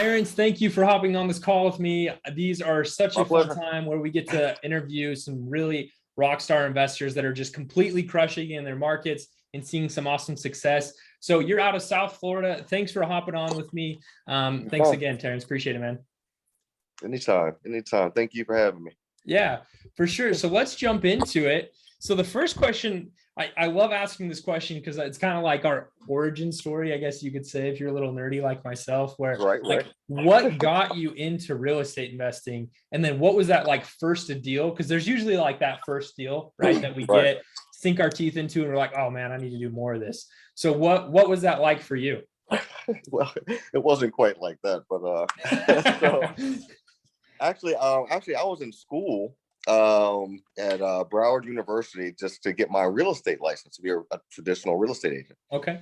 Terence, thank you for hopping on this call with me. These are such My a fun pleasure. time where we get to interview some really rock star investors that are just completely crushing in their markets and seeing some awesome success. So you're out of South Florida. Thanks for hopping on with me. Thanks again, Terence. Appreciate it, man. Anytime. Thank you for having me. Yeah, for sure. So let's jump into it. So the first question, I love asking this question because it's kind of like our origin story, I guess you could say, if you're a little nerdy like myself, where Right. what got you into real estate investing? And then what was that like first deal? Because there's usually like that first deal, right, that we Right. get, sink our teeth into, and we're like, oh man, I need to do more of this. So what was that like for you? Well, it wasn't quite like that, but so actually, I was in school at Broward University just to get my real estate license to be a traditional real estate agent. Okay.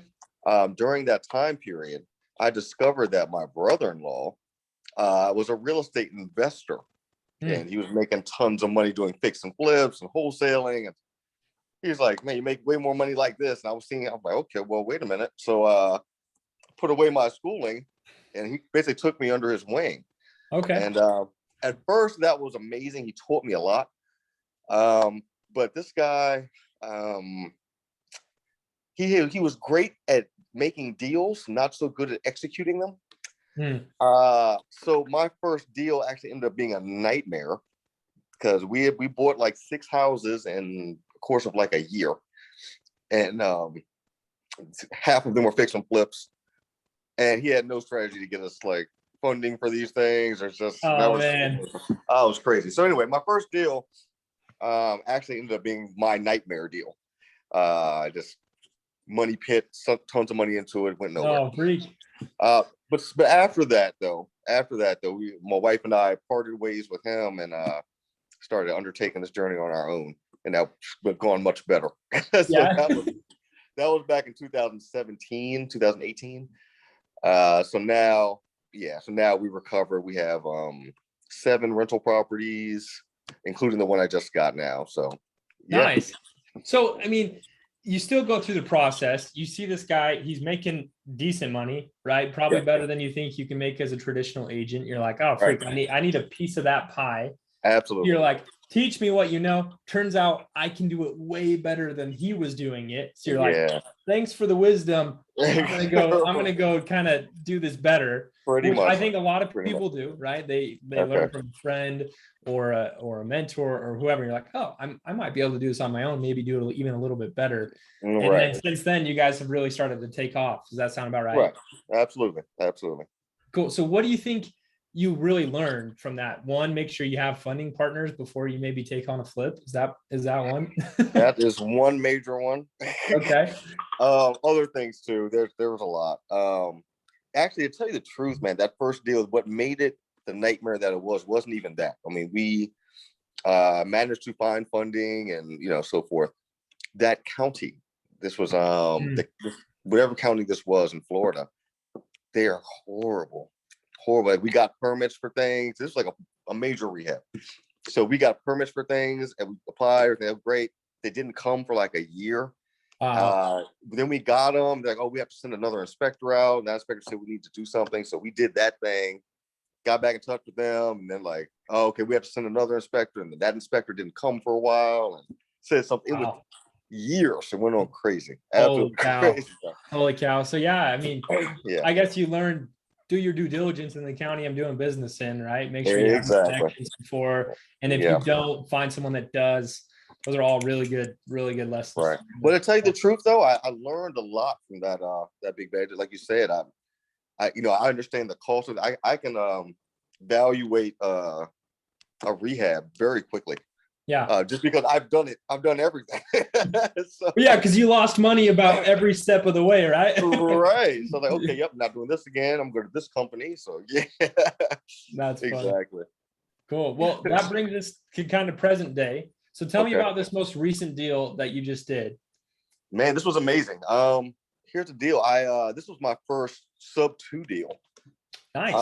During that time period, I discovered that my brother-in-law was a real estate investor, and he was making tons of money doing fix and flips and wholesaling. And he's like, "Man, you make way more money like this." And I was like, "Okay, well, wait a minute." So put away my schooling, and he basically took me under his wing. Okay. And at first, that was amazing. He taught me a lot. But this guy, he was great at making deals, not so good at executing them. So my first deal actually ended up being a nightmare because we bought like 6 houses in the course of like a year, and half of them were fix and flips, and he had no strategy to get us like funding for these things. It's just Man. It was crazy. So anyway, my first deal actually ended up being my nightmare deal. Just money pit, tons of money into it, went nowhere. Oh, freak. But after that though, my wife and I parted ways with him and started undertaking this journey on our own, and that was going much better. So Yeah. that was back in 2017, 2018. So now we recover. We have 7 rental properties, including the one I just got now. So yeah. Nice. So I mean, you still go through the process. You see this guy, he's making decent money, right? Probably better than you think you can make as a traditional agent. You're like, oh, freak, I need a piece of that pie. Absolutely. You're like, teach me what you know. Turns out I can do it way better than he was doing it. So you're like, thanks for the wisdom. I'm gonna go kind of do this better. Pretty much. I think a lot of people do, right? They learn from a friend or a mentor or whoever. You're like, oh, I might be able to do this on my own, maybe do it even a little bit better. And then since then, you guys have really started to take off. Does that sound about right? Right. Absolutely. Cool. So what do you think you really learned from that? One, make sure you have funding partners before you maybe take on a flip. Is that one? That is one major one. Okay. Other things too. There was a lot. Actually, to tell you the truth, man, that first deal, what made it the nightmare that it wasn't even that. I mean, we managed to find funding and so forth. That county, this was whatever county this was in Florida, they are horrible. Like, we got permits for things. This is like a major rehab. So we got permits for things and we applied. They were great. They didn't come for like a year. Then we got them. They're like, oh, we have to send another inspector out. And that inspector said we need to do something. So we did that thing, got back in touch with them. And then like, oh, okay, we have to send another inspector. And that inspector didn't come for a while and said something. It was years. It went on crazy. Absolutely crazy. Holy cow. So yeah, I mean, I guess you learned, do your due diligence in the county I'm doing business in, right? Make sure you have connections before. And if you don't, find someone that does. Those are all really good lessons. Right. Well, to tell you the truth though, I learned a lot from that big bag. Like you said, I understand the cost of it. I can evaluate a rehab very quickly. Yeah. Just because I've done it. I've done everything. Yeah, because you lost money about every step of the way, right? Right. So like, okay, yep, not doing this again. I'm going to this company. So yeah. That's funny. Exactly. Cool. Well, that brings us to kind of present day. So tell me about this most recent deal that you just did. Man, this was amazing. Here's the deal. This was my first sub-2 deal. Nice.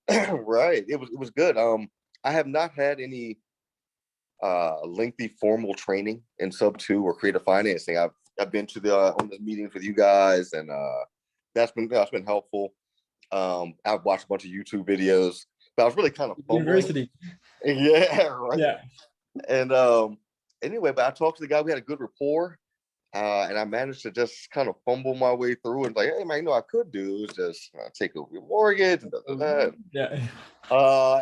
Right. It was good. I have not had any lengthy formal training in sub-2 or creative financing. I've been to on the meetings with you guys, and that's been helpful. I've watched a bunch of YouTube videos, but I was really kind of fumbling. University. Yeah, right. Yeah. And anyway, but I talked to the guy. We had a good rapport, and I managed to just kind of fumble my way through and like, hey man, I could do is just take over your mortgage and that. Yeah.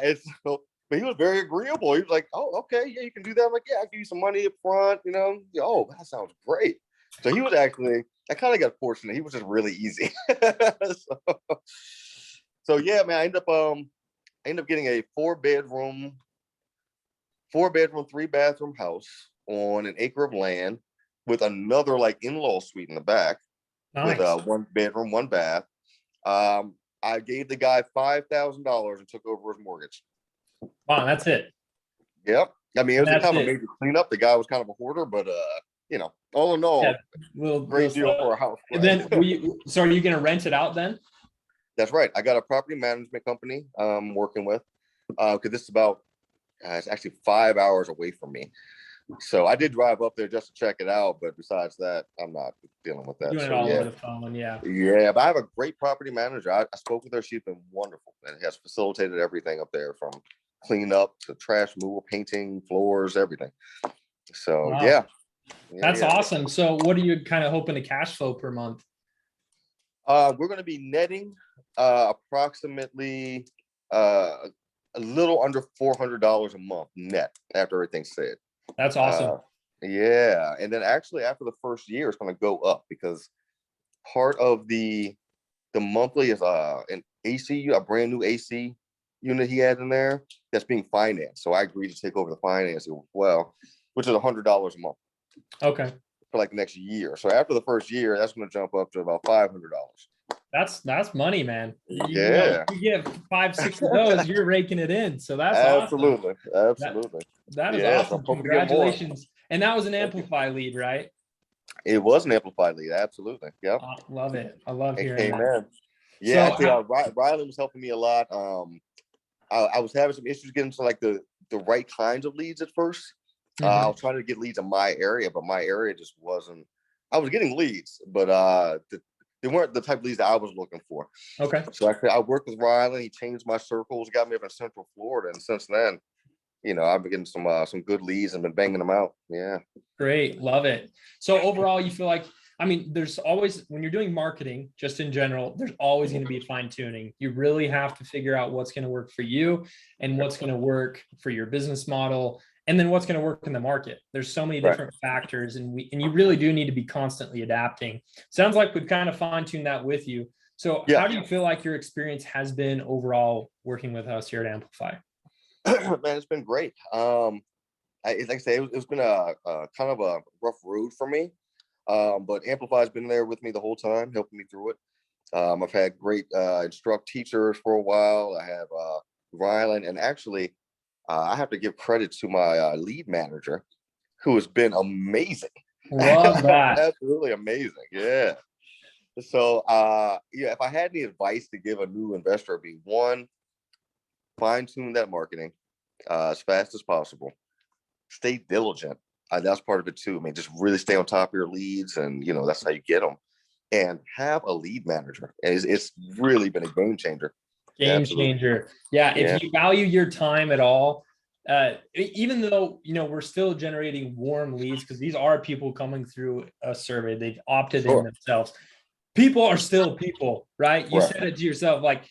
And so, but he was very agreeable. He was like, oh, okay, yeah, you can do that. I'm like, yeah, I'll give you some money up front, Oh, that sounds great. So he was actually, I kind of got fortunate. He was just really easy. so yeah, man, I ended up getting a four bedroom, 3-bathroom house on an acre of land with another like in-law suite in the back. Nice. With 1 bedroom, 1 bath. I gave the guy $5,000 and took over his mortgage. Wow, that's it. Yep. I mean, it was kind of a major cleanup. The guy was kind of a hoarder, but all in all, great deal for a house. And then so are you going to rent it out then? That's right. I got a property management company I'm working with because this is about it's actually 5 hours away from me. So I did drive up there just to check it out, but besides that, I'm not dealing with that. Doing it all over the phone, yeah. Yeah, but I have a great property manager. I spoke with her. She's been wonderful and has facilitated everything up there from cleanup to trash removal, painting, floors, everything. So wow. Yeah. That's awesome. So what are you kind of hoping to cash flow per month? We're going to be netting approximately a little under $400 a month net after everything's said. That's awesome. Yeah. And then actually after the first year, it's going to go up because part of the monthly is an AC, a brand new AC unit he had in there that's being financed. So I agreed to take over the financing as well, which is $100 a month. Okay. For like the next year. So after the first year, that's going to jump up to about $500. That's money, man. Yeah. You get 5-6 of those, you're raking it in. So that's absolutely awesome. Absolutely. That is awesome. Congratulations. And that was an Amplify lead, right? It was an Amplify lead. Absolutely. Yep. Love it. I love hearing that. Man. Yeah, so, actually, Riley was helping me a lot. I was having some issues getting to like the right kinds of leads at first. I was trying to get leads in my area, but my area just wasn't. I was getting leads, but they weren't the type of leads that I was looking for. Okay. So I worked with Riley. He changed my circles, got me up in Central Florida, and since then, I've been getting some good leads and been banging them out. Yeah. Great, love it. So overall, you feel like, I mean, there's always, when you're doing marketing, just in general, there's always going to be fine tuning. You really have to figure out what's going to work for you and what's going to work for your business model. And then what's going to work in the market. There's so many different factors, and you really do need to be constantly adapting. Sounds like we've kind of fine-tuned that with you. So how do you feel like your experience has been overall working with us here at Amplify? Man, it's been great. Like I say, it's been a kind of a rough road for me. But Amplify's been there with me the whole time, helping me through it. I've had great teachers for a while. I have Rylan, and actually, I have to give credit to my lead manager, who has been amazing. Love that. Absolutely amazing. Yeah. So, if I had any advice to give a new investor, it'd be one, fine tune that marketing as fast as possible. Stay diligent. That's part of it too. I mean, just really stay on top of your leads, and that's how you get them. And have a lead manager. It's really been a game changer. Game changer. Yeah. If you value your time at all, even though, we're still generating warm leads, because these are people coming through a survey, they've opted in themselves. People are still people, right? You said it to yourself, like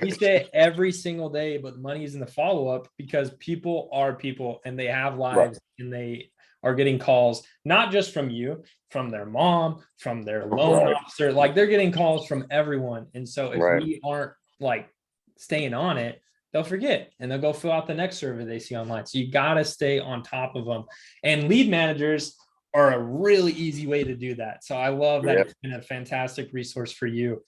we say it every single day, but money is in the follow-up, because people are people and they have lives and they are getting calls, not just from you, from their mom, from their loan officer, like they're getting calls from everyone. And so if we aren't like staying on it, they'll forget and they'll go fill out the next survey they see online. So you got to stay on top of them. And lead managers are a really easy way to do that. So I love that. It's been a fantastic resource for you.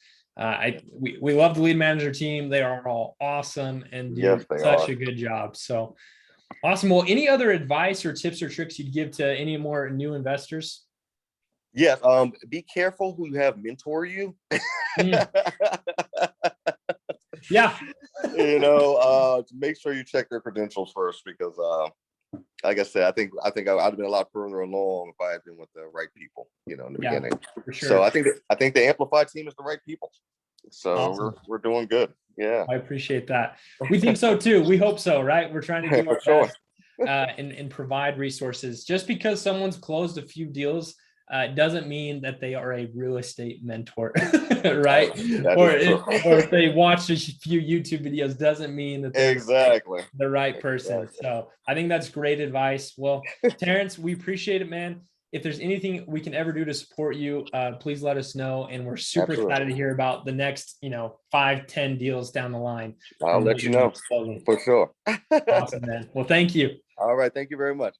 We love the lead manager team. They are all awesome and do such a good job. So awesome. Well, any other advice or tips or tricks you'd give to any more new investors? Yes. Be careful who you have mentor you. Yeah. To make sure you check their credentials first, because like I said, I think I'd have been a lot further along if I had been with the right people, in the beginning. For sure. So I think the Amplify team is the right people. So Awesome. we're doing good. Yeah. I appreciate that. We think so too. We hope so, right? We're trying to do our For best and provide resources. Just because someone's closed a few deals doesn't mean that they are a real estate mentor, right? Or if they watched a few YouTube videos doesn't mean that they're exactly the right person. So I think that's great advice. Well, Tarence, we appreciate it, man. If there's anything we can ever do to support you, please let us know. And we're super excited to hear about the next, 5-10 deals down the line. I'll let you know for sure. Awesome, man. Well, thank you. All right. Thank you very much.